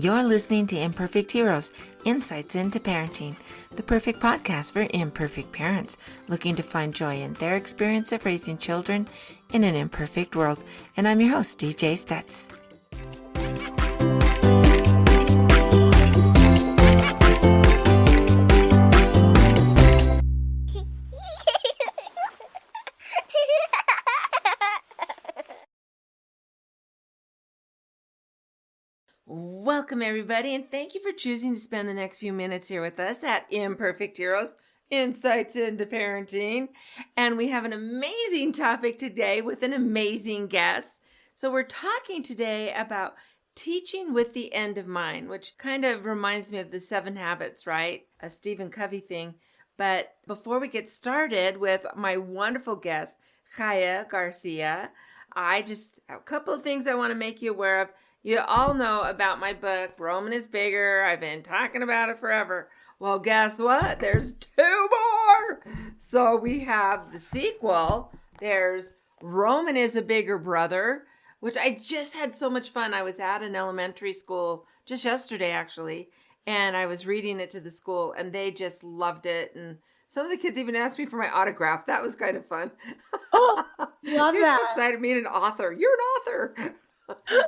You're listening to Imperfect Heroes, Insights into Parenting, the perfect podcast for imperfect parents looking to find joy in their experience of raising children in an imperfect world. And I'm your host, DJ Stutz. Welcome, everybody, and thank you for choosing to spend the next few minutes here with us at Imperfect Heroes, Insights into Parenting. And we have an amazing topic today with an amazing guest. So we're talking today about teaching with the end of mind, which kind of reminds me of the 7 Habits, right? A Stephen Covey thing. But before we get started with my wonderful guest, Chaya Garcia, I just have a couple of things I want to make you aware of. You all know about my book, Roman is Bigger. I've been talking about it forever. Well, guess what? There's 2 more. So we have the sequel. There's Roman is a Bigger Brother, which I just had so much fun. I was at an elementary school just yesterday, actually, and I was reading it to the school, and they just loved it. And some of the kids even asked me for my autograph. That was kind of fun. Oh, love They're that. so excited to meet an author. You're an author.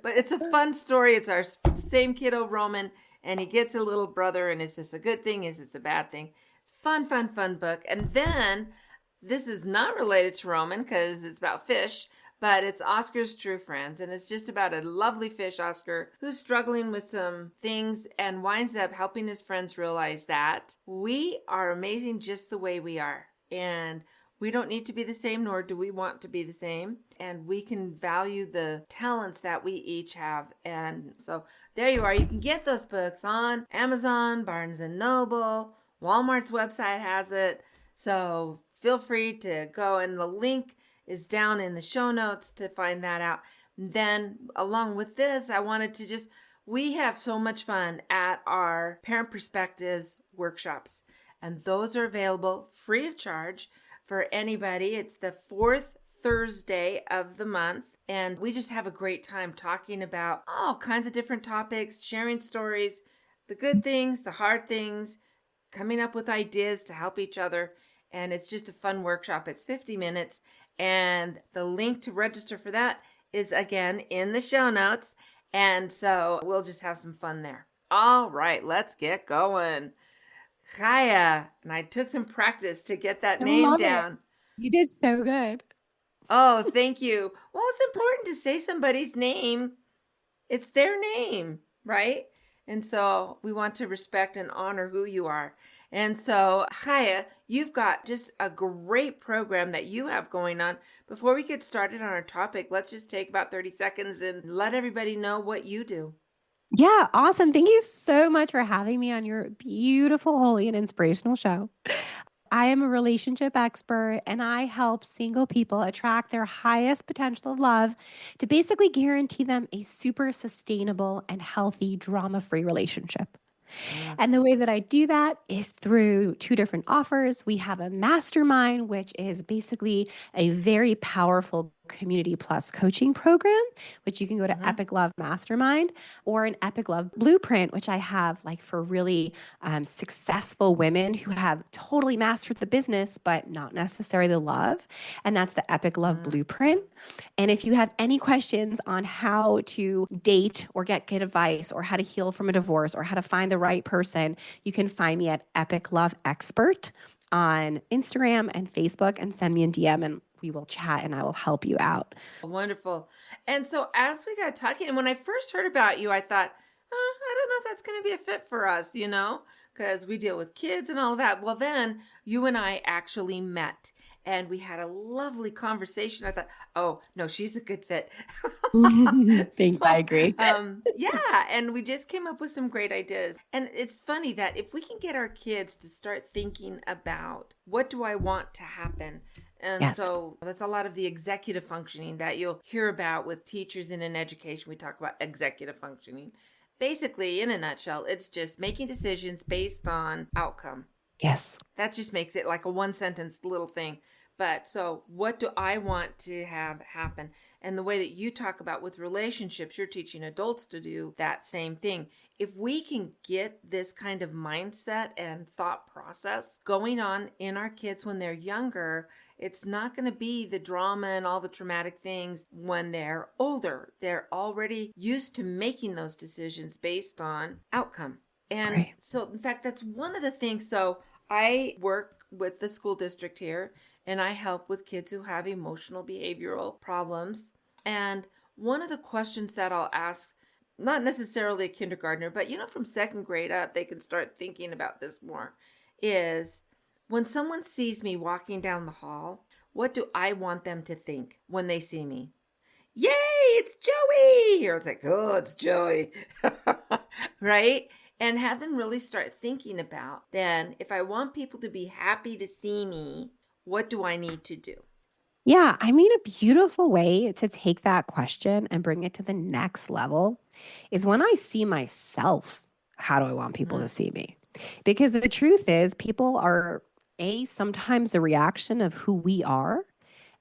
But it's a fun story. It's our same kiddo, Roman, and he gets a little brother. And is this a good thing? Is this a bad thing? It's a fun book. And then this is not related to Roman because it's about fish, but it's Oscar's True Friends. And it's just about a lovely fish, Oscar, who's struggling with some things and winds up helping his friends realize that we are amazing just the way we are. And we don't need to be the same, nor do we want to be the same. And we can value the talents that we each have. And so there you are. You can get those books on Amazon, Barnes & Noble, Walmart's website has it. So feel free to go. And the link is down in the show notes to find that out. And then along with this, I wanted to we have so much fun at our Parent Perspectives workshops. And those are available free of charge for anybody. It's the 4th Thursday of the month, and we just have a great time talking about all kinds of different topics, sharing stories, the good things, the hard things, coming up with ideas to help each other, and it's just a fun workshop. It's 50 minutes, and the link to register for that is, again, in the show notes, and so we'll just have some fun there. All right, let's get going. Chaya, and I took some practice to get that name down. You did so good. Oh, thank you. Well, it's important to say somebody's name. It's their name, right? And so we want to respect and honor who you are. And so, Chaya, you've got just a great program that you have going on. Before we get started on our topic, let's just take about 30 seconds and let everybody know what you do. Yeah, awesome. Thank you so much for having me on your beautiful, holy, and inspirational show. I am a relationship expert, and I help single people attract their highest potential of love to basically guarantee them a super sustainable and healthy, drama-free relationship. And the way that I do that is through 2 different offers. We have a mastermind, which is basically a very powerful community plus coaching program, which you can go to Epic Love Mastermind, or an Epic Love Blueprint, which I have like for really successful women who have totally mastered the business, but not necessarily the love. And that's the Epic Love Blueprint. And if you have any questions on how to date or get good advice, or how to heal from a divorce, or how to find the right person, you can find me at Epic Love Expert on Instagram and Facebook, and send me a DM and we will chat and I will help you out. Wonderful. And so as we got talking, and when I first heard about you, I thought, I don't know if that's going to be a fit for us, because we deal with kids and all that. Well, then you and I actually met and we had a lovely conversation. I thought, oh, no, she's a good fit. Thanks, I agree. Yeah. And we just came up with some great ideas. And it's funny that if we can get our kids to start thinking about what do I want to happen? And so that's a lot of the executive functioning that you'll hear about with teachers in education. We talk about executive functioning. Basically, in a nutshell, it's just making decisions based on outcome. Yes. That just makes it like a 1-sentence little thing. But so what do I want to have happen? And the way that you talk about with relationships, you're teaching adults to do that same thing. If we can get this kind of mindset and thought process going on in our kids when they're younger, it's not going to be the drama and all the traumatic things when they're older. They're already used to making those decisions based on outcome. And so, in fact, that's one of the things. So I work with the school district here, and I help with kids who have emotional behavioral problems. And one of the questions that I'll ask, not necessarily a kindergartner, but from second grade up, they can start thinking about this more, is when someone sees me walking down the hall, what do I want them to think when they see me? Yay, it's Joey! Or it's like, oh, it's Joey. Right? And have them really start thinking about, then, if I want people to be happy to see me, what do I need to do? Yeah, I mean, a beautiful way to take that question and bring it to the next level is when I see myself, how do I want people to see me? Because the truth is, people are, sometimes a reaction of who we are.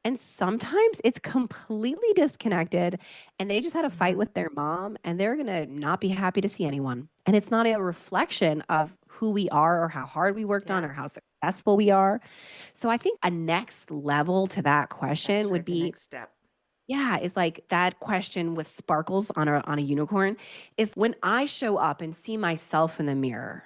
And sometimes it's completely disconnected and they just had a fight with their mom and they're going to not be happy to see anyone. And it's not a reflection of who we are or how hard we worked on or how successful we are. So I think a next level to that question would be, next step. Yeah, is like that question with sparkles on a unicorn is when I show up and see myself in the mirror.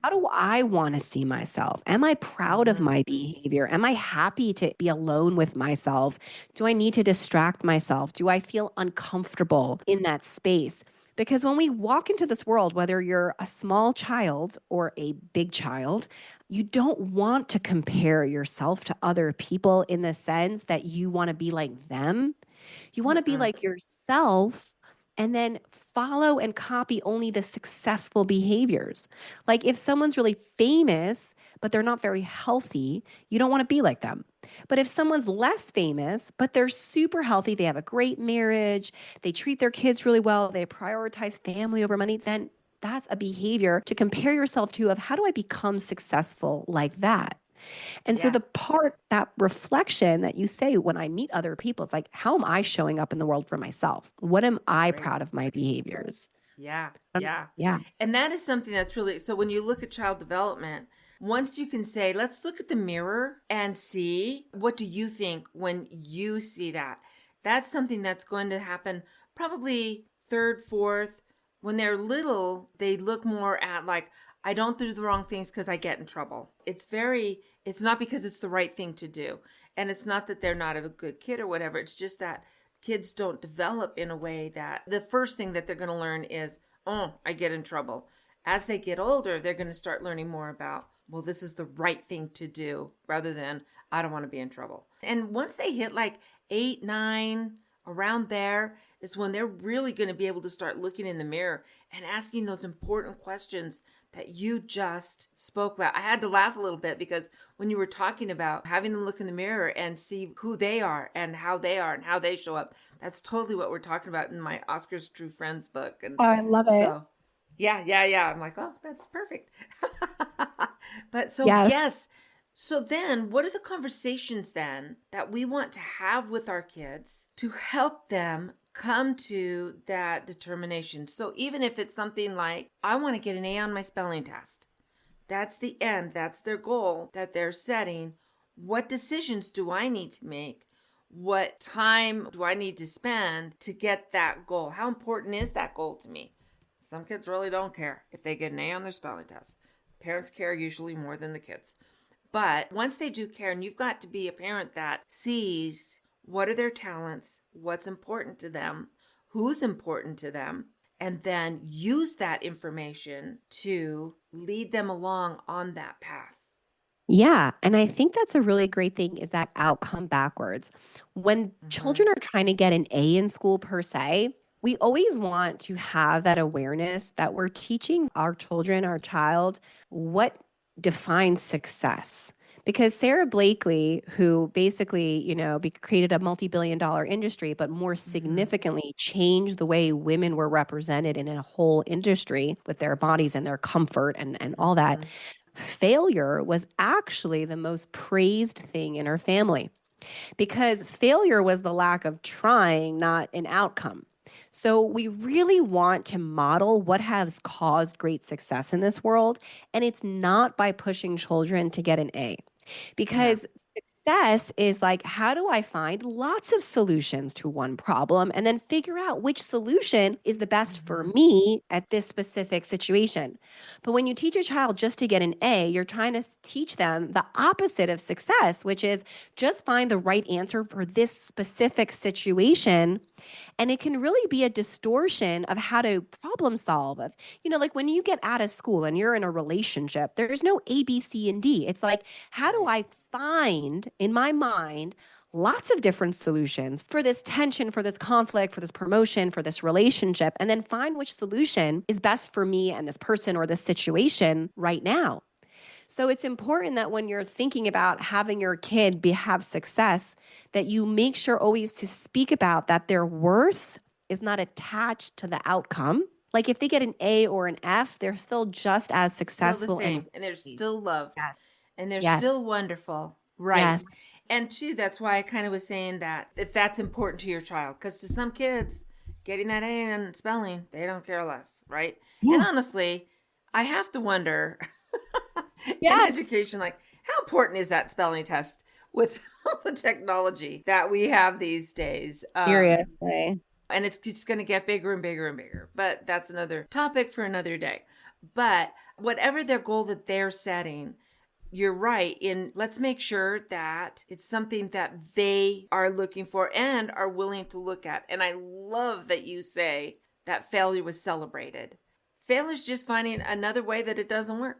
How do I want to see myself? Am I proud of my behavior? Am I happy to be alone with myself? Do I need to distract myself? Do I feel uncomfortable in that space? Because when we walk into this world, whether you're a small child or a big child, you don't want to compare yourself to other people in the sense that you want to be like them. You want to be like yourself and then follow and copy only the successful behaviors. Like if someone's really famous, but they're not very healthy, you don't want to be like them. But if someone's less famous, but they're super healthy, they have a great marriage, they treat their kids really well, they prioritize family over money, then that's a behavior to compare yourself to of how do I become successful like that? And so the part, that reflection that you say when I meet other people, it's like, how am I showing up in the world for myself? What am I proud of my behaviors? Yeah. And that is something that's really, so when you look at child development, once you can say, let's look at the mirror and see, what do you think when you see that? That's something that's going to happen probably third, fourth. When they're little, they look more at like, I don't do the wrong things because I get in trouble. It's not because it's the right thing to do. And it's not that they're not a good kid or whatever. It's just that kids don't develop in a way that the first thing that they're going to learn is, oh, I get in trouble. As they get older, they're going to start learning more about, well, this is the right thing to do rather than I don't want to be in trouble. And once they hit like 8, 9, around there is when they're really going to be able to start looking in the mirror and asking those important questions that you just spoke about. I had to laugh a little bit because when you were talking about having them look in the mirror and see who they are and how they show up, that's totally what we're talking about in my Oscar's True Friends book. And I love it. So, yeah. I'm like, oh, that's perfect. But so, yes. So then what are the conversations then that we want to have with our kids to help them come to that determination? So even if it's something like, I want to get an A on my spelling test. That's the end. That's their goal that they're setting. What decisions do I need to make? What time do I need to spend to get that goal? How important is that goal to me? Some kids really don't care if they get an A on their spelling test. Parents care usually more than the kids. But once they do care, and you've got to be a parent that sees what are their talents, what's important to them, who's important to them, and then use that information to lead them along on that path. Yeah. And I think that's a really great thing is that outcome backwards. When children are trying to get an A in school per se, we always want to have that awareness that we're teaching our children, our child, what defines success. Because Sarah Blakely, who basically, created a multi-billion-dollar industry, but more significantly changed the way women were represented in a whole industry with their bodies and their comfort and all that. failure was actually the most praised thing in her family because failure was the lack of trying, not an outcome. So we really want to model what has caused great success in this world. And it's not by pushing children to get an A. Yeah. Because success is like, how do I find lots of solutions to one problem and then figure out which solution is the best for Mhm. me at this specific situation? But when you teach a child just to get an A, you're trying to teach them the opposite of success, which is just find the right answer for this specific situation. And it can really be a distortion of how to problem solve. Of, like when you get out of school and you're in a relationship, there's no A, B, C, and D. It's like, how do Right. I find in my mind lots of different solutions for this tension, for this conflict, for this promotion, for this relationship, and then find which solution is best for me and this person or this situation right now. So it's important that when you're thinking about having your kid have success, that you make sure always to speak about that their worth is not attached to the outcome. Like if they get an A or an F, they're still just as Still the successful and same. And they're still loved. yes, And they're still yes, wonderful. Right. yes, And two, that's why I kind of was saying that if that's important to your child. Because to some kids, getting that A in spelling, they don't care less. Right. And yeah, honestly, I have to wonder in yes, education, like, how important is that spelling test with all the technology that we have these days? seriously. And it's just going to get bigger and bigger and bigger. But that's another topic for another day. But whatever their goal that they're setting, you're right in let's make sure that it's something that they are looking for and are willing to look at. And I love that you say that failure was celebrated. Failure is just finding another way that it doesn't work,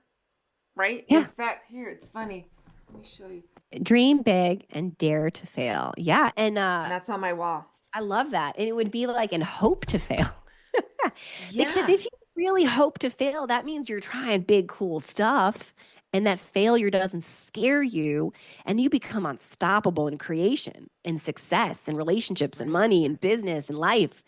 right? In Yeah. fact, here, it's funny. Let me show you. Dream big and dare to fail. Yeah. And And that's on my wall. I love that. And it would be like, and hope to fail. Because Yeah. if you really hope to fail, that means you're trying big, cool stuff. And that failure doesn't scare you. And you become unstoppable in creation and success and relationships and Right. money and business and life.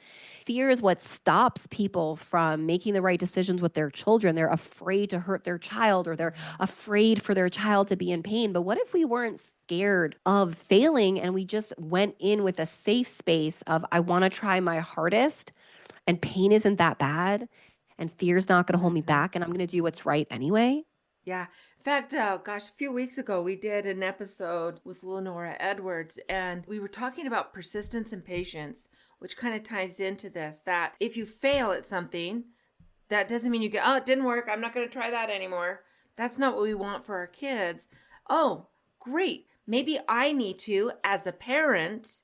Fear is what stops people from making the right decisions with their children. They're afraid to hurt their child or they're afraid for their child to be in pain. But what if we weren't scared of failing and we just went in with a safe space of, I want to try my hardest and pain isn't that bad and fear's not going to hold me Mhm. back and I'm going to do what's right anyway? Yeah. In fact, gosh, a few weeks ago, we did an episode with Lenora Edwards, and we were talking about persistence and patience, which kind of ties into this that if you fail at something, that doesn't mean you go, oh, it didn't work. I'm not going to try that anymore. That's not what we want for our kids. Oh, great. Maybe I need to, as a parent,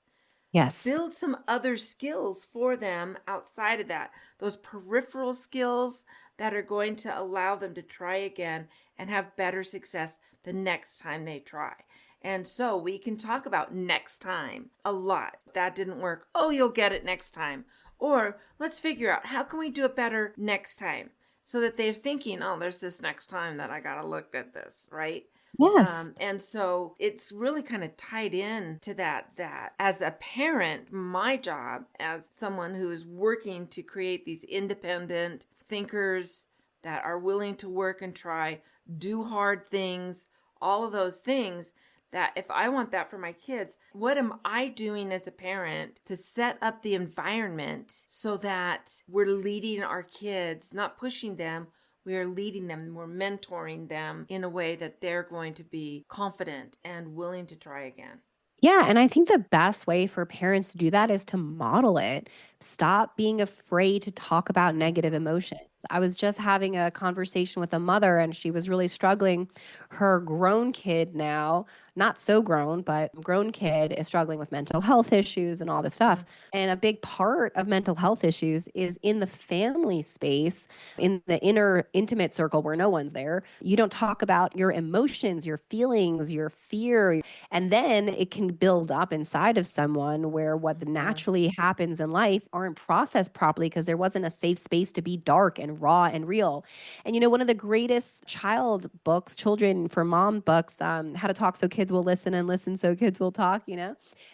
Yes. build some other skills for them outside of that. Those peripheral skills that are going to allow them to try again and have better success the next time they try. And so we can talk about next time a lot. That didn't work. Oh, you'll get it next time. Or let's figure out how can we do it better next time so that they're thinking, oh, there's this next time that I got to look at this, right? Yes. And so it's really kind of tied in to that as a parent, my job as someone who is working to create these independent thinkers that are willing to work and try, do hard things, all of those things, that if I want that for my kids, what am I doing as a parent to set up the environment so that we're leading our kids, not pushing them, we are leading them, we're mentoring them in a way that they're going to be confident and willing to try again. Yeah. And I think the best way for parents to do that is to model it. Stop being afraid to talk about negative emotions. I was just having a conversation with a mother and she was really struggling. Her grown kid now, not so grown, but grown kid is struggling with mental health issues and all this stuff. Mhm. And a big part of mental health issues is in the family space, in the inner intimate circle where no one's there. You don't talk about your emotions, your feelings, your fear, and then it can build up inside of someone where what Mhm. naturally happens in life aren't processed properly because there wasn't a safe space to be dark and raw and real. And one of the greatest child books, children for mom books, How to Talk So Kids Will Listen and Listen So Kids Will Talk,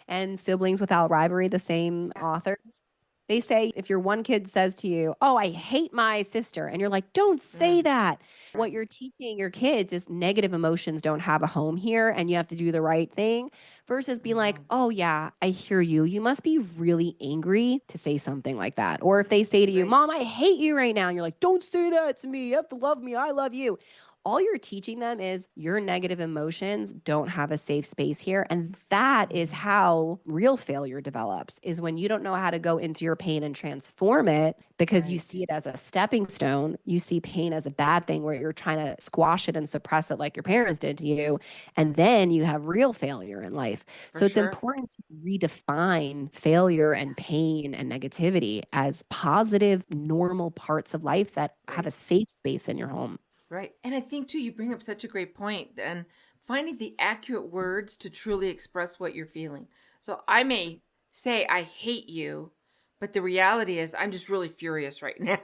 and Siblings Without Rivalry, the same Yeah. authors. They say if your one kid says to you, "Oh, I hate my sister," and you're like, "Don't say that." What you're teaching your kids is negative emotions don't have a home here and you have to do the right thing versus being like, "Oh, yeah, I hear you. You must be really angry to say something like that." Or if they say to you, Right. "Mom, I hate you right now," and you're like, "Don't say that to me. You have to love me. I love you." All you're teaching them is your negative emotions don't have a safe space here. And that is how real failure develops, is when you don't know how to go into your pain and transform it because you see Right. it as a stepping stone. You see pain as a bad thing where you're trying to squash it and suppress it like your parents did to you. And then you have real failure in life. For So it's sure. important to redefine failure and pain and negativity as positive, normal parts of life that have Right. a safe space in your home. Right. And I think, too, you bring up such a great point, and finding the accurate words to truly express what you're feeling. So I may say, I hate you, but the reality is, I'm just really furious right now.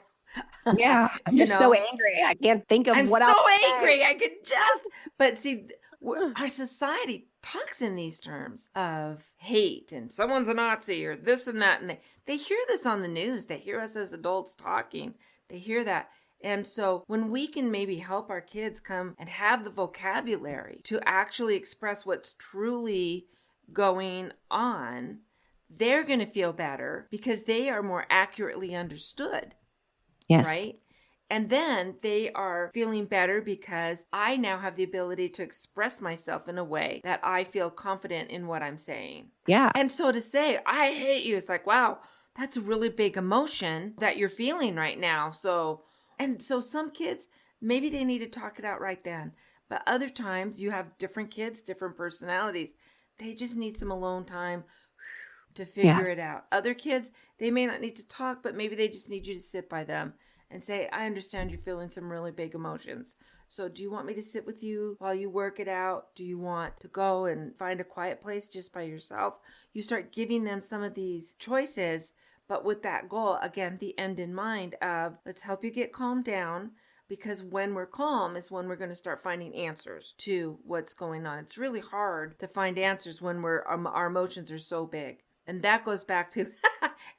Yeah, I'm You just so know, angry. I can't think of I'm what so else to say. angry. I could just, but see, our society talks in these terms of hate and someone's a Nazi or this and that. And they hear this on the news. They hear us as adults talking. They hear that. And so when we can maybe help our kids come and have the vocabulary to actually express what's truly going on, they're going to feel better because they are more accurately understood, Yes. right? And then they are feeling better because I now have the ability to express myself in a way that I feel confident in what I'm saying. Yeah. And so to say, I hate you, it's like, wow, that's a really big emotion that you're feeling right now. So some kids, maybe they need to talk it out right then. But other times you have different kids, different personalities. They just need some alone time to Yeah. figure it out. Other kids, they may not need to talk, but maybe they just need you to sit by them and say, I understand you're feeling some really big emotions. So do you want me to sit with you while you work it out? Do you want to go and find a quiet place just by yourself? You start giving them some of these choices, but with that goal, again, the end in mind of let's help you get calmed down, because when we're calm is when we're going to start finding answers to what's going on. It's really hard to find answers when our emotions are so big. And that goes back to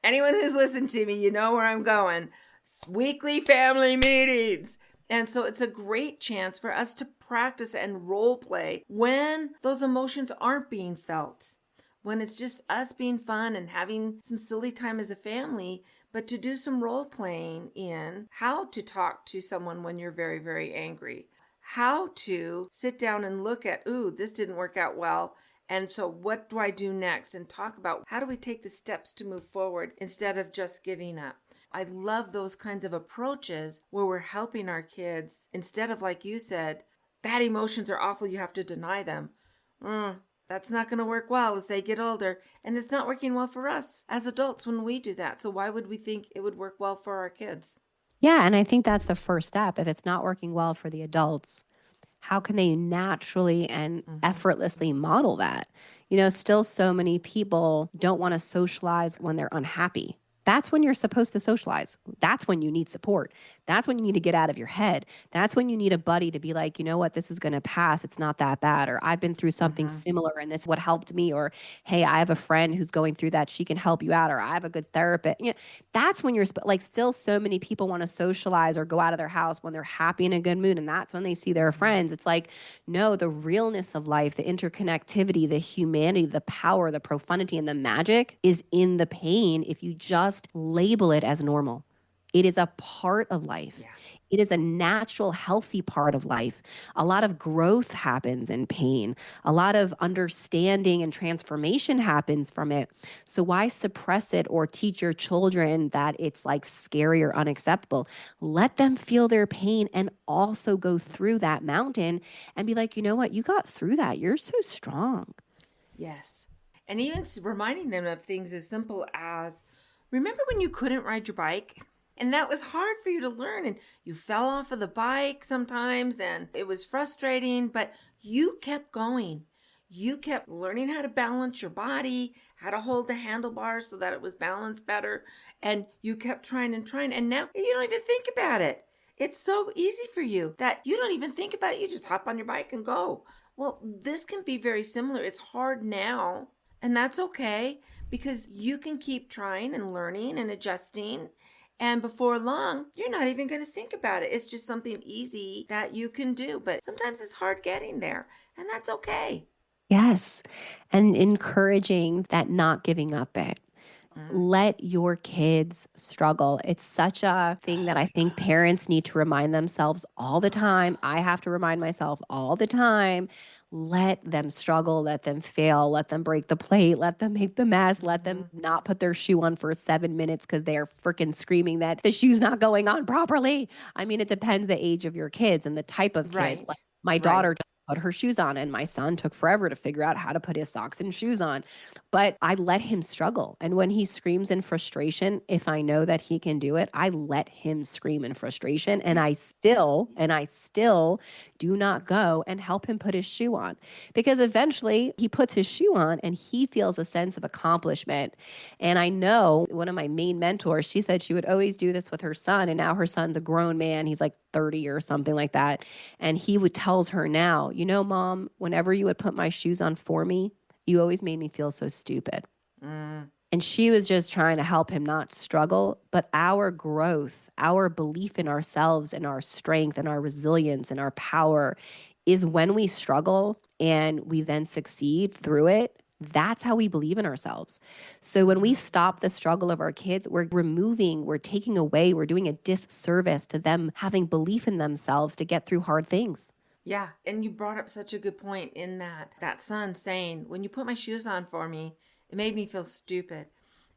anyone who's listened to me, you know where I'm going. Weekly family meetings. And so it's a great chance for us to practice and role play when those emotions aren't being felt. When it's just us being fun and having some silly time as a family, but to do some role playing in how to talk to someone when you're very, very angry. How to sit down and look at, ooh, this didn't work out well. And so what do I do next? And talk about how do we take the steps to move forward instead of just giving up. I love those kinds of approaches where we're helping our kids instead of, like you said, bad emotions are awful, you have to deny them. That's not going to work well as they get older. And it's not working well for us as adults when we do that. So why would we think it would work well for our kids? Yeah. And I think that's the first step. If it's not working well for the adults, how can they naturally and effortlessly model that? Still so many people don't want to socialize when they're unhappy. That's when you're supposed to socialize. That's when you need support. That's when you need to get out of your head. That's when you need a buddy to be like, you know what, this is going to pass. It's not that bad. Or I've been through something similar and this is what helped me. Or, hey, I have a friend who's going through that. She can help you out. Or I have a good therapist. That's when you're like, still so many people want to socialize or go out of their house when they're happy in a good mood. And that's when they see their friends. It's like, no, the realness of life, the interconnectivity, the humanity, the power, the profundity, and the magic is in the pain if you just label it as normal. It is a part of life. Yeah. It is a natural, healthy part of life. A lot of growth happens in pain. A lot of understanding and transformation happens from it. So why suppress it or teach your children that it's like scary or unacceptable? Let them feel their pain and also go through that mountain and be like, you know what? You got through that. You're so strong. Yes. And even reminding them of things as simple as, remember when you couldn't ride your bike? And that was hard for you to learn, and you fell off of the bike sometimes, and it was frustrating, but you kept going. You kept learning how to balance your body, how to hold the handlebars so that it was balanced better, and you kept trying, and now you don't even think about it. It's so easy for you that you don't even think about it. You just hop on your bike and go. Well, this can be very similar. It's hard now, and that's okay, because you can keep trying and learning and adjusting. And before long, you're not even going to think about it. It's just something easy that you can do. But sometimes it's hard getting there, and that's okay. Yes. And encouraging that not giving up it. Let your kids struggle. It's such a thing that I think parents need to remind themselves all the time. I have to remind myself all the time. Let them struggle, let them fail, let them break the plate, let them make the mess, let them not put their shoe on for 7 minutes because they are freaking screaming that the shoe's not going on properly. I mean, it depends the age of your kids and the type of kid. Right. Like my daughter Right. just put her shoes on, and my son took forever to figure out how to put his socks and shoes on. But I let him struggle. And when he screams in frustration, if I know that he can do it, I let him scream in frustration. And I still do not go and help him put his shoe on, because eventually he puts his shoe on and he feels a sense of accomplishment. And I know one of my main mentors, she said she would always do this with her son. And now her son's a grown man. He's like 30 or something like that. And he would tells her now, you know, Mom, whenever you would put my shoes on for me, you always made me feel so stupid. And she was just trying to help him not struggle. But our growth, our belief in ourselves and our strength and our resilience and our power is when we struggle and we then succeed through it. That's how we believe in ourselves. So when we stop the struggle of our kids, we're taking away, we're doing a disservice to them having belief in themselves to get through hard things. Yeah, and you brought up such a good point in that son saying, when you put my shoes on for me, it made me feel stupid.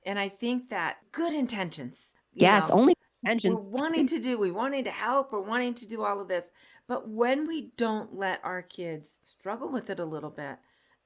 And I think that good intentions, Yes, only intentions. we wanting to help, we're wanting to do all of this. But when we don't let our kids struggle with it a little bit,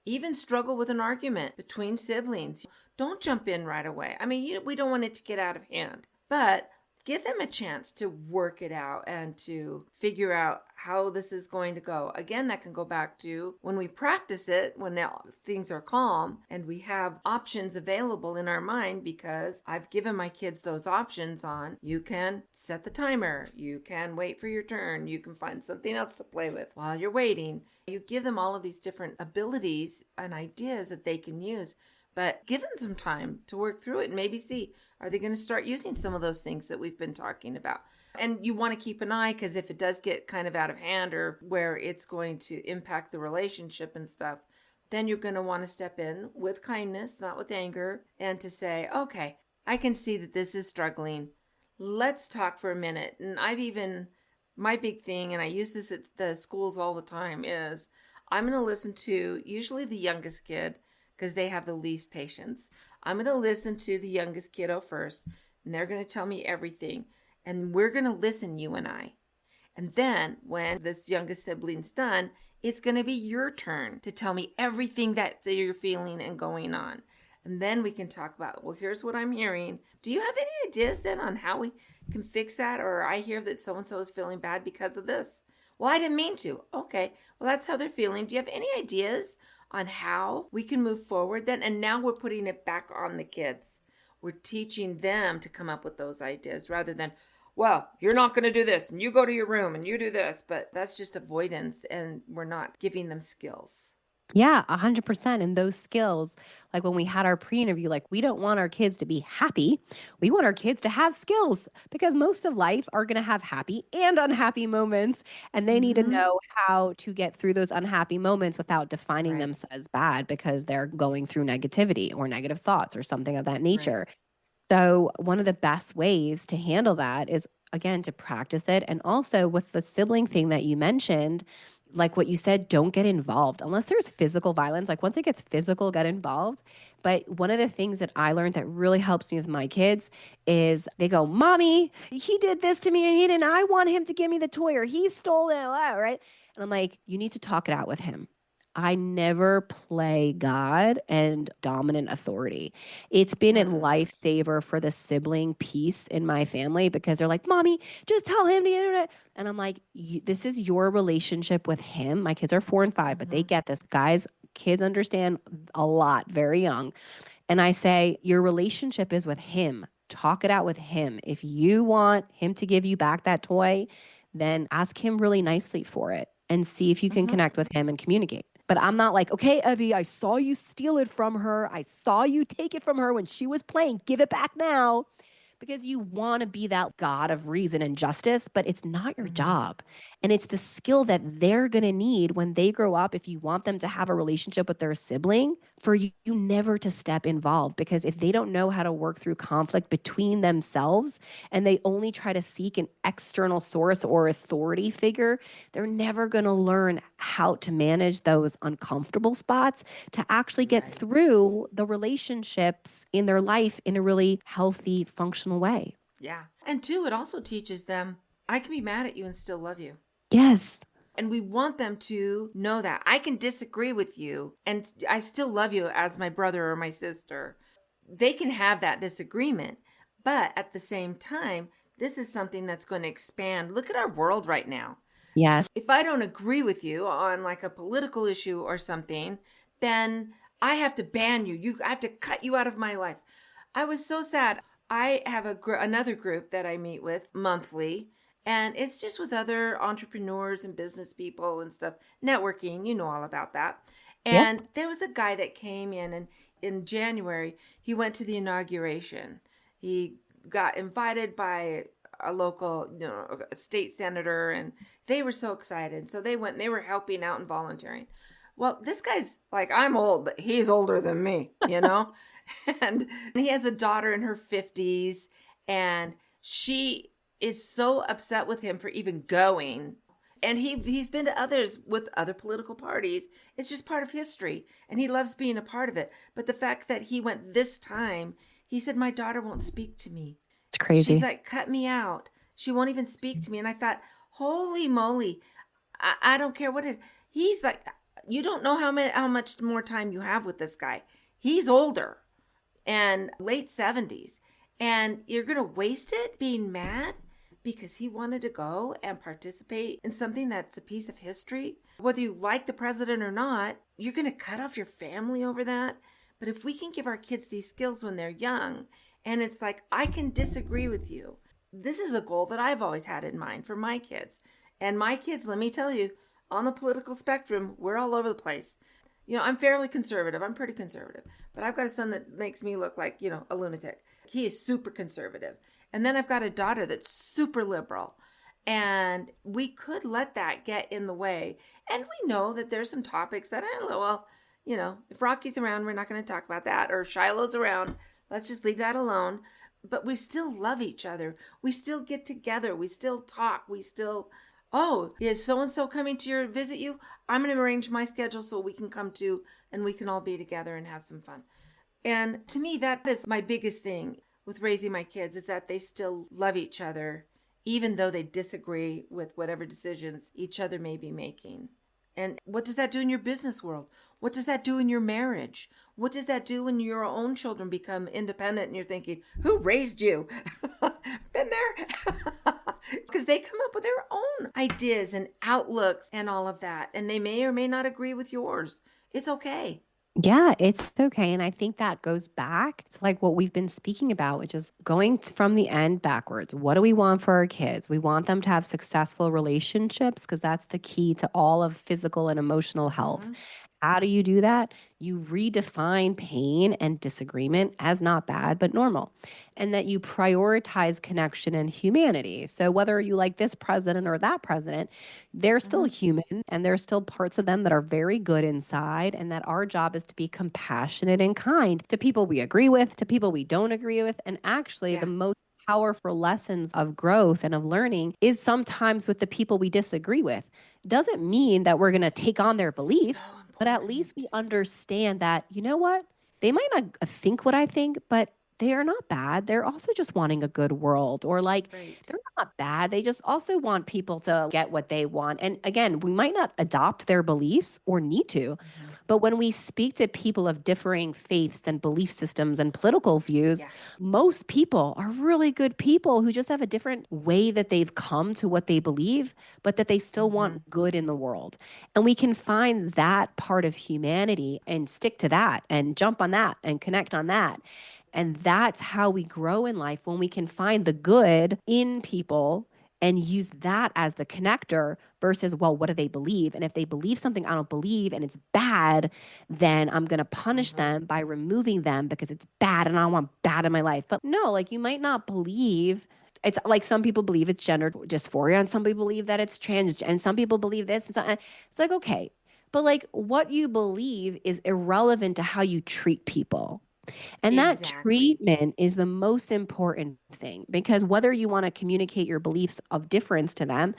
even struggle with an argument between siblings, don't jump in right away. I mean, we don't want it to get out of hand, but give them a chance to work it out and to figure out how this is going to go. Again, that can go back to when we practice it, when things are calm and we have options available in our mind, because I've given my kids those options on, you can set the timer, you can wait for your turn, you can find something else to play with while you're waiting. You give them all of these different abilities and ideas that they can use. But give them some time to work through it and maybe see, are they going to start using some of those things that we've been talking about? And you want to keep an eye, because if it does get kind of out of hand or where it's going to impact the relationship and stuff, then you're going to want to step in with kindness, not with anger, and to say, okay, I can see that this is struggling. Let's talk for a minute. And my big thing, and I use this at the schools all the time, is I'm going to listen to usually the youngest kid, because they have the least patience. I'm going to listen to the youngest kiddo first, and they're going to tell me everything. And we're going to listen, you and I. And then when this youngest sibling's done, it's going to be your turn to tell me everything that you're feeling and going on. And then we can talk about, well, here's what I'm hearing. Do you have any ideas then on how we can fix that? Or I hear that so-and-so is feeling bad because of this. Well, I didn't mean to. Okay, well, that's how they're feeling. Do you have any ideas on how we can move forward then? And now we're putting it back on the kids. We're teaching them to come up with those ideas rather than, well, you're not going to do this and you go to your room and you do this. But that's just avoidance, and we're not giving them skills. Yeah, 100%. And those skills, like when we had our pre-interview, like we don't want our kids to be happy. We want our kids to have skills, because most of life are going to have happy and unhappy moments. And they need to know how to get through those unhappy moments without defining them as bad because they're going through negativity or negative thoughts or something of that nature. So one of the best ways to handle that is, again, to practice it. And also with the sibling thing that you mentioned, like what you said, don't get involved unless there's physical violence. Like once it gets physical, get involved. But one of the things that I learned that really helps me with my kids is they go, Mommy, he did this to me and he didn't. I want him to give me the toy, or he stole it, right? And I'm like, you need to talk it out with him. I never play God and dominant authority. It's been a lifesaver for the sibling piece in my family, because they're like, Mommy, just tell him the internet. And I'm like, this is your relationship with him. My kids are 4 and 5, but they get this. Guys, kids understand a lot very young. And I say, your relationship is with him. Talk it out with him. If you want him to give you back that toy, then ask him really nicely for it and see if you can connect with him and communicate. But I'm not like, okay, Evie, I saw you steal it from her. I saw you take it from her when she was playing. Give it back now. Because you want to be that God of reason and justice, but it's not your Mhm. job. And it's the skill that they're going to need when they grow up. If you want them to have a relationship with their sibling, for you never to step involved. Because if they don't know how to work through conflict between themselves and they only try to seek an external source or authority figure, they're never going to learn how to manage those uncomfortable spots to actually get Right. through the relationships in their life in a really healthy, functional way. Yeah. And two, it also teaches them I can be mad at you and still love you. Yes. And we want them to know that I can disagree with you and I still love you as my brother or my sister. They can have that disagreement, but at the same time, this is something that's going to expand. Look at our world right now. Yes. If I don't agree with you on like a political issue or something, then I have to ban you. I have to cut you out of my life. I was so sad. I have another group that I meet with monthly, and it's just with other entrepreneurs and business people and stuff, networking. You know all about that. Yep. And there was a guy that came in, and in January, he went to the inauguration. He got invited by a local, a state senator, and they were so excited. So they went and they were helping out and volunteering. Well, this guy's like, I'm old, but he's older than me, and he has a daughter in her 50s, and she is so upset with him for even going. And he's been to others with other political parties. It's just part of history, and he loves being a part of it. But the fact that he went this time, he said, my daughter won't speak to me. It's crazy. She's like, cut me out. She won't even speak to me. And I thought, holy moly, I don't care what it. He's like, you don't know how much more time you have with this guy. He's older and late 70s. And you're going to waste it being mad because he wanted to go and participate in something that's a piece of history. Whether you like the president or not, you're going to cut off your family over that. But if we can give our kids these skills when they're young, and it's like, I can disagree with you. This is a goal that I've always had in mind for my kids. And my kids, let me tell you, on the political spectrum, we're all over the place. I'm fairly conservative. I'm pretty conservative. But I've got a son that makes me look like, a lunatic. He is super conservative. And then I've got a daughter that's super liberal. And we could let that get in the way. And we know that there's some topics that, if Rocky's around, we're not going to talk about that. Or Shiloh's around, let's just leave that alone. But we still love each other. We still get together. We still talk. We still, is so-and-so coming to visit you? I'm going to arrange my schedule so we can come to and we can all be together and have some fun. And to me, that is my biggest thing with raising my kids, is that they still love each other, even though they disagree with whatever decisions each other may be making. And what does that do in your business world? What does that do in your marriage? What does that do when your own children become independent and you're thinking, who raised you? Been there? Because they come up with their own ideas and outlooks and all of that. And they may or may not agree with yours. It's okay. Yeah, it's okay. And I think that goes back to like what we've been speaking about, which is going from the end backwards. What do we want for our kids? We want them to have successful relationships because that's the key to all of physical and emotional health. Mm-hmm. How do you do that? You redefine pain and disagreement as not bad, but normal, and that you prioritize connection and humanity. So, whether you like this president or that president, they're still human and there's still parts of them that are very good inside, and that our job is to be compassionate and kind to people we agree with, to people we don't agree with. And actually, the most powerful lessons of growth and of learning is sometimes with the people we disagree with. Doesn't mean that we're going to take on their beliefs, but at least we understand that, you know what? They might not think what I think, but they are not bad. They're also just wanting a good world, or like they're not bad. They just also want people to get what they want. And again, we might not adopt their beliefs or need to, but when we speak to people of differing faiths and belief systems and political views, most people are really good people who just have a different way that they've come to what they believe, but that they still want good in the world. And we can find that part of humanity and stick to that and jump on that and connect on that. And that's how we grow in life, when we can find the good in people and use that as the connector versus, well, what do they believe? And if they believe something I don't believe and it's bad, then I'm going to punish them by removing them because it's bad and I don't want bad in my life. But no, like you might not believe. It's like some people believe it's gender dysphoria and some people believe that it's trans and some people believe this. And so, it's like, okay, but like what you believe is irrelevant to how you treat people. And that Exactly. treatment is the most important thing because whether you want to communicate your beliefs of difference to them,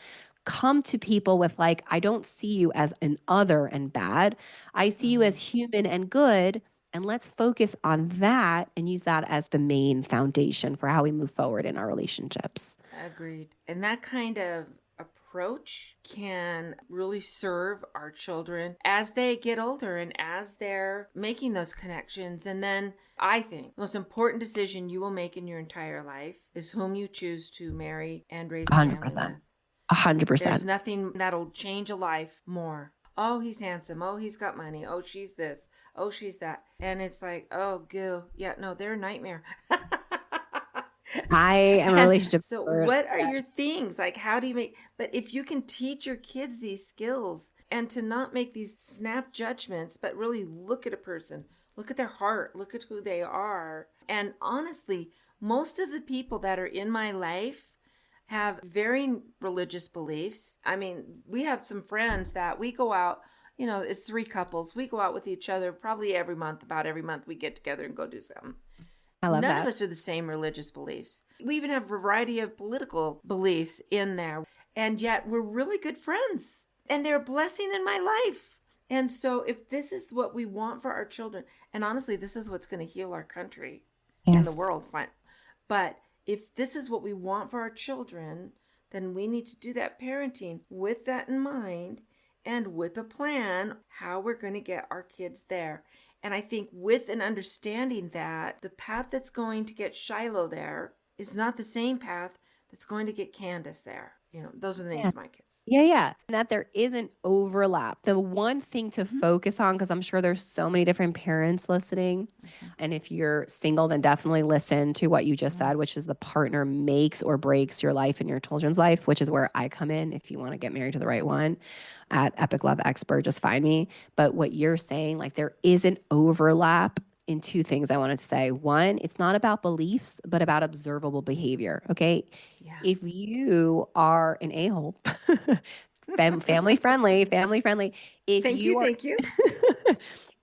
come to people with like, I don't see you as an other and bad. I see you as human and good. And let's focus on that and use that as the main foundation for how we move forward in our relationships. Agreed. And that kind of approach can really serve our children as they get older and as they're making those connections. And then I think the most important decision you will make in your entire life is whom you choose to marry and raise a family 100%. with. 100%. There's nothing that'll change a life more. Oh, he's handsome. Oh, he's got money. Oh, she's this. Oh, she's that. And it's like, oh, goo. Yeah, no, they're a nightmare. I am a relationship. So what are your things? Like, how do you make, but if you can teach your kids these skills and to not make these snap judgments, but really look at a person, look at their heart, look at who they are. And honestly, most of the people that are in my life have varying religious beliefs. I mean, we have some friends that we go out, you know, it's 3 couples. We go out with each other probably every month, about every month we get together and go do something. I love None that. of us are the same religious beliefs. We even have a variety of political beliefs in there. And yet we're really good friends. And they're a blessing in my life. And so if this is what we want for our children, and honestly, this is what's going to heal our country and the world. Fine. But if this is what we want for our children, then we need to do that parenting with that in mind and with a plan how we're going to get our kids there. And I think with an understanding that the path that's going to get Shiloh there is not the same path that's going to get Candace there. You know, those are the names of my kids. Yeah. And that there isn't overlap. The one thing to focus on, because I'm sure there's so many different parents listening. And if you're single, then definitely listen to what you just said, which is the partner makes or breaks your life and your children's life, which is where I come in. If you want to get married to the right one at Epic Love Expert, just find me. But what you're saying, like there is an overlap in 2 things I wanted to say. One, it's not about beliefs, but about observable behavior. Okay. Yeah. If you are an a-hole, family friendly. Thank you.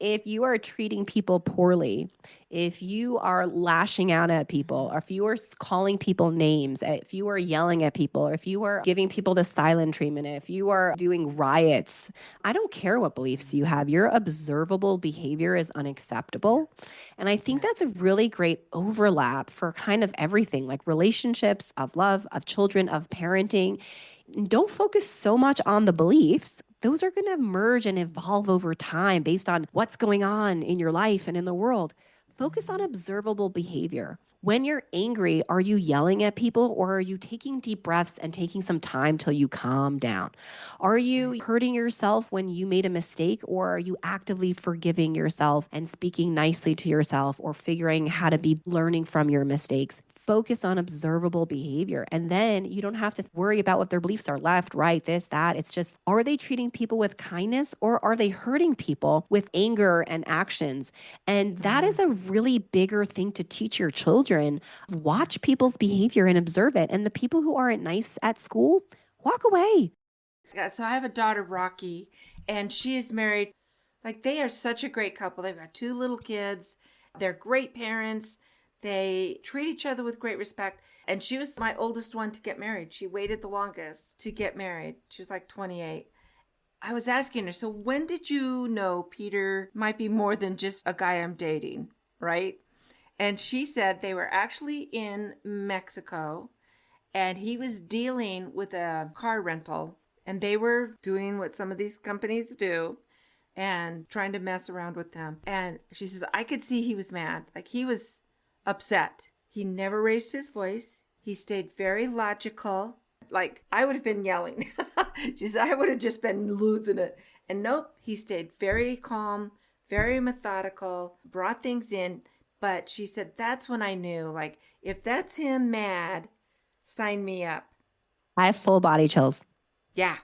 If you are treating people poorly, if you are lashing out at people, or if you are calling people names, if you are yelling at people, or if you are giving people the silent treatment, if you are doing riots, I don't care what beliefs you have. Your observable behavior is unacceptable. And I think that's a really great overlap for kind of everything, like relationships, of love, of children, of parenting. Don't focus so much on the beliefs. Those are going to merge and evolve over time based on what's going on in your life and in the world. Focus on observable behavior. When you're angry, are you yelling at people or are you taking deep breaths and taking some time till you calm down? Are you hurting yourself when you made a mistake or are you actively forgiving yourself and speaking nicely to yourself or figuring how to be learning from your mistakes? Focus on observable behavior. And then you don't have to worry about what their beliefs are, left, right, this, that. It's just, are they treating people with kindness or are they hurting people with anger and actions? And that is a really bigger thing to teach your children. Watch people's behavior and observe it. And the people who aren't nice at school, walk away. Yeah, so I have a daughter, Rocky, and she is married. Like, they are such a great couple. They've got 2 little kids. They're great parents. They treat each other with great respect. And she was my oldest one to get married. She waited the longest to get married. She was like 28. I was asking her, so when did you know Peter might be more than just a guy I'm dating, right? And she said they were actually in Mexico and he was dealing with a car rental and they were doing what some of these companies do and trying to mess around with them. And she says, I could see he was mad. Like, he was upset. He never raised his voice. He stayed very logical. Like, I would have been yelling. She said, I would have just been losing it. And nope, he stayed very calm, very methodical, brought things in. But she said, that's when I knew, like, if that's him mad, sign me up. I have full body chills. Yeah.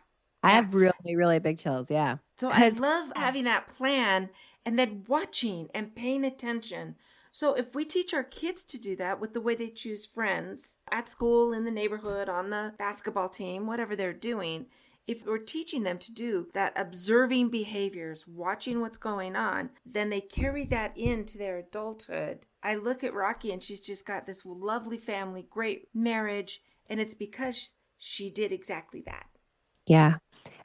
I Yeah. have really, really big chills. Yeah. So I Because love having that plan and then watching and paying attention. So if we teach our kids to do that with the way they choose friends at school, in the neighborhood, on the basketball team, whatever they're doing, if we're teaching them to do that, observing behaviors, watching what's going on, then they carry that into their adulthood. I look at Rocky and she's just got this lovely family, great marriage, and it's because she did exactly that. yeah.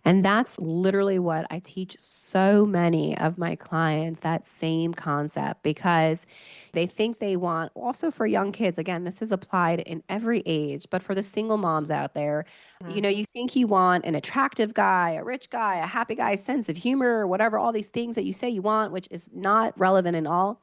And that's literally what I teach so many of my clients, that same concept, because they think they want, also for young kids, again, this is applied in every age, but for the single moms out there, you think you want an attractive guy, a rich guy, a happy guy, sense of humor, whatever, all these things that you say you want, which is not relevant at all.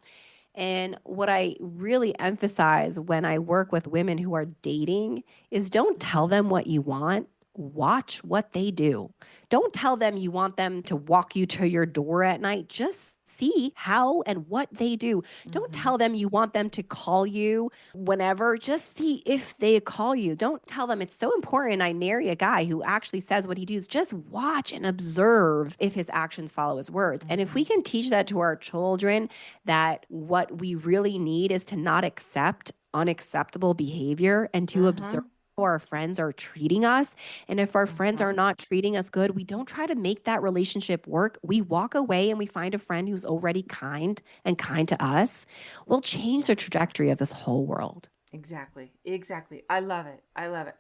And what I really emphasize when I work with women who are dating is don't tell them what you want. Watch what they do. Don't tell them you want them to walk you to your door at night. Just see how and what they do. Don't tell them you want them to call you whenever. Just see if they call you. Don't tell them it's so important I marry a guy who actually says what he does. Just watch and observe if his actions follow his words. And if we can teach that to our children, that what we really need is to not accept unacceptable behavior and to observe how our friends are treating us. And if our friends are not treating us good, we don't try to make that relationship work. We walk away and we find a friend who's already kind and kind to us. We'll change the trajectory of this whole world. Exactly. Exactly. I love it. I love it.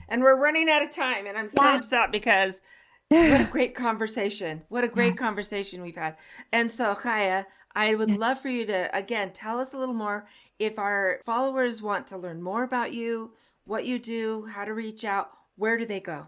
And we're running out of time and I'm so upset because what a great conversation. What a great conversation we've had. And so, Chaya, I would love for you to, again, tell us a little more. If our followers want to learn more about you, what you do, how to reach out, where do they go?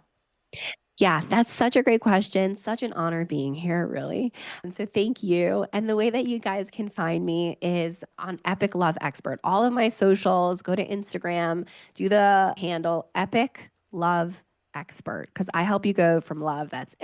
Yeah, that's such a great question. Such an honor being here, really. And so thank you. And the way that you guys can find me is on Epic Love Expert. All of my socials, go to Instagram, do the handle Epic Love Expert, because I help you go from love that's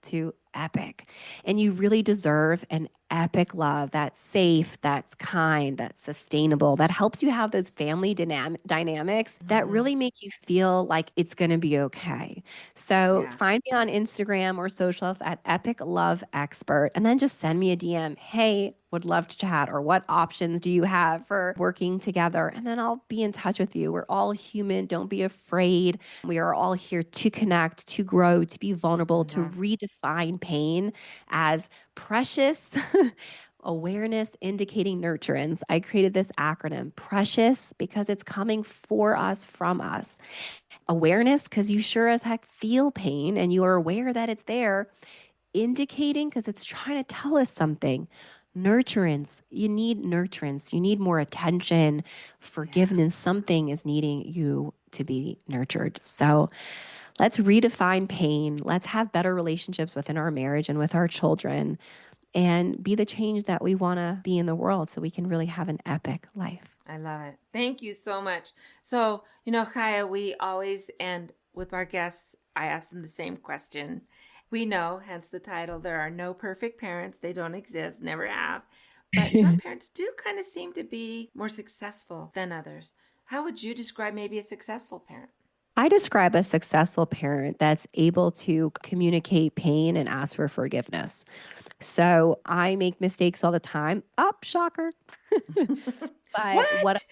to epic. And you really deserve an epic love that's safe, that's kind, that's sustainable, that helps you have those family dynamics that really make you feel like it's going to be okay. So find me on Instagram or socials at Epic Love Expert, and then just send me a DM. Hey, would love to chat, or what options do you have for working together? And then I'll be in touch with you. We're all human. Don't be afraid. We are all here to connect, to grow, to be vulnerable, to redefine pain as precious awareness indicating nurturance. I created this acronym, precious, because it's coming for us, from us. Awareness, because you sure as heck feel pain and you are aware that it's there. Indicating, because it's trying to tell us something. Nurturance, you need nurturance. You need more attention, forgiveness. Something is needing you to be nurtured. So let's redefine pain. Let's have better relationships within our marriage and with our children, and be the change that we want to be in the world so we can really have an epic life. I love it. Thank you so much. So, Chaya, we always end with our guests. I ask them the same question. We know, hence the title, there are no perfect parents. They don't exist, never have. But some parents do kind of seem to be more successful than others. How would you describe maybe a successful parent? I describe a successful parent that's able to communicate pain and ask for forgiveness. So I make mistakes all the time. Up, shocker. But What?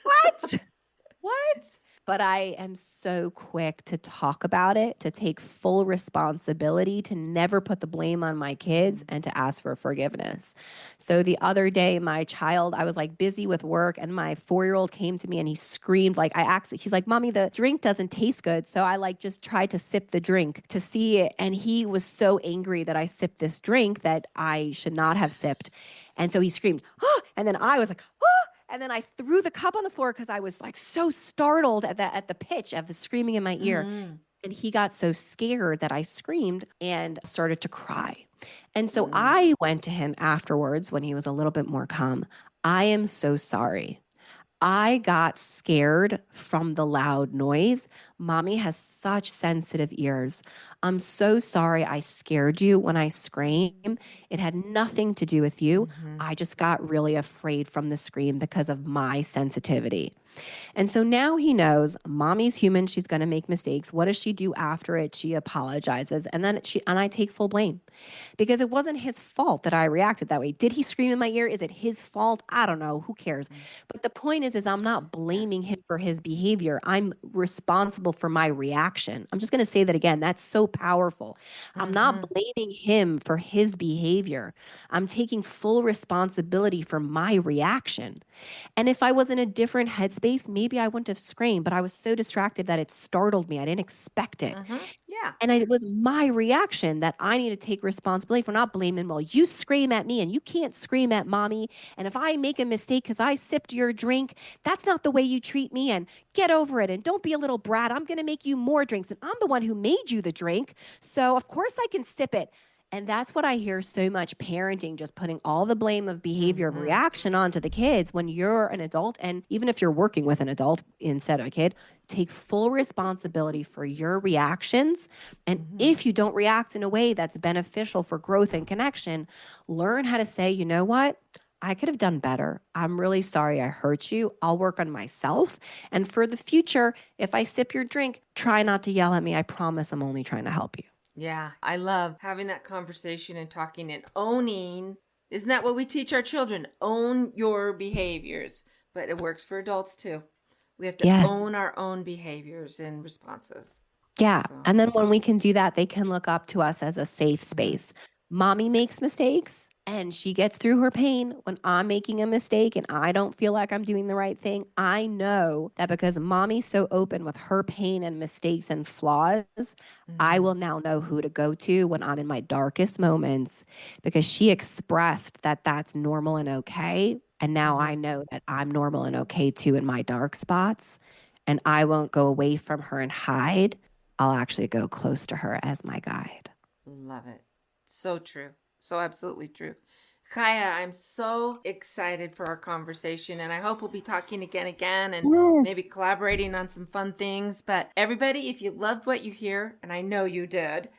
What? But I am so quick to talk about it, to take full responsibility, to never put the blame on my kids, and to ask for forgiveness. So the other day, my child, I was like busy with work, and my 4-year-old came to me and he screamed, like, he's like, Mommy, the drink doesn't taste good. So I like just tried to sip the drink to see it. And he was so angry that I sipped this drink that I should not have sipped. And so he screamed, oh, and then I was like, oh. And then I threw the cup on the floor because I was like so startled at the pitch of the screaming in my ear. And he got so scared that I screamed and started to cry. And so I went to him afterwards when he was a little bit more calm. I am so sorry. I got scared from the loud noise. Mommy has such sensitive ears. I'm so sorry I scared you when I scream. It had nothing to do with you. I just got really afraid from the scream because of my sensitivity. And so now he knows mommy's human. She's going to make mistakes. What does she do after it? She apologizes. And then I take full blame because it wasn't his fault that I reacted that way. Did he scream in my ear? Is it his fault? I don't know. Who cares? But the point is I'm not blaming him for his behavior. I'm responsible for my reaction. I'm just going to say that again. That's so powerful. I'm not blaming him for his behavior. I'm taking full responsibility for my reaction. And if I was in a different headspace, maybe I wouldn't have screamed, but I was so distracted that it startled me. I didn't expect it. Yeah. And it was my reaction that I need to take responsibility for, not blaming, well, you scream at me and you can't scream at mommy. And if I make a mistake because I sipped your drink, that's not the way you treat me. And get over it. And don't be a little brat. I'm going to make you more drinks. And I'm the one who made you the drink. So of course I can sip it. And that's what I hear so much parenting, just putting all the blame of behavior of reaction onto the kids when you're an adult. And even if you're working with an adult instead of a kid, take full responsibility for your reactions. And if you don't react in a way that's beneficial for growth and connection, learn how to say, you know what? I could have done better. I'm really sorry I hurt you. I'll work on myself. And for the future, if I sip your drink, try not to yell at me. I promise I'm only trying to help you. Yeah, I love having that conversation and talking and owning. Isn't that what we teach our children? Own your behaviors. But it works for adults too. We have to own our own behaviors and responses. Yeah. So. And then when we can do that, they can look up to us as a safe space. Mommy makes mistakes and she gets through her pain when I'm making a mistake and I don't feel like I'm doing the right thing. I know that because mommy's so open with her pain and mistakes and flaws, I will now know who to go to when I'm in my darkest moments because she expressed that that's normal and okay. And now I know that I'm normal and okay too in my dark spots. And I won't go away from her and hide. I'll actually go close to her as my guide. Love it. So true. So absolutely true. Chaya, I'm so excited for our conversation, and I hope we'll be talking again and maybe collaborating on some fun things. But everybody, if you loved what you hear, and I know you did,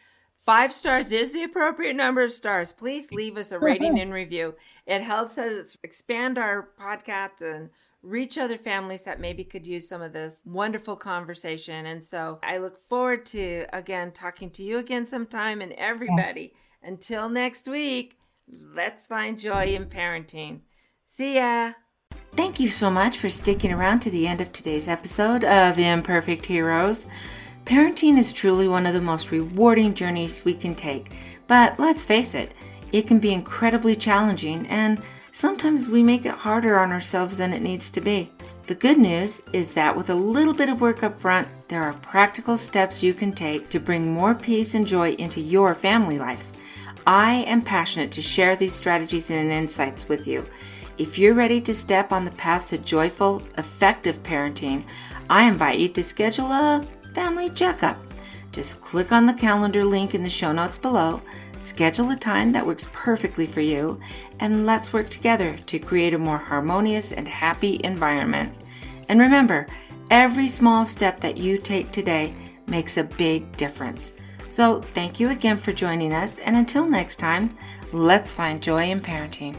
5 stars is the appropriate number of stars. Please leave us a rating and review. It helps us expand our podcast and reach other families that maybe could use some of this wonderful conversation. And so I look forward to, again, talking to you again sometime. And everybody, until next week, let's find joy in parenting. See ya. Thank you so much for sticking around to the end of today's episode of Imperfect Heroes. Parenting is truly one of the most rewarding journeys we can take. But let's face it, it can be incredibly challenging, and sometimes we make it harder on ourselves than it needs to be. The good news is that with a little bit of work up front, there are practical steps you can take to bring more peace and joy into your family life. I am passionate to share these strategies and insights with you. If you're ready to step on the path to joyful, effective parenting, I invite you to schedule a family checkup. Just click on the calendar link in the show notes below, schedule a time that works perfectly for you, and let's work together to create a more harmonious and happy environment. And remember, every small step that you take today makes a big difference. So thank you again for joining us, and until next time, let's find joy in parenting.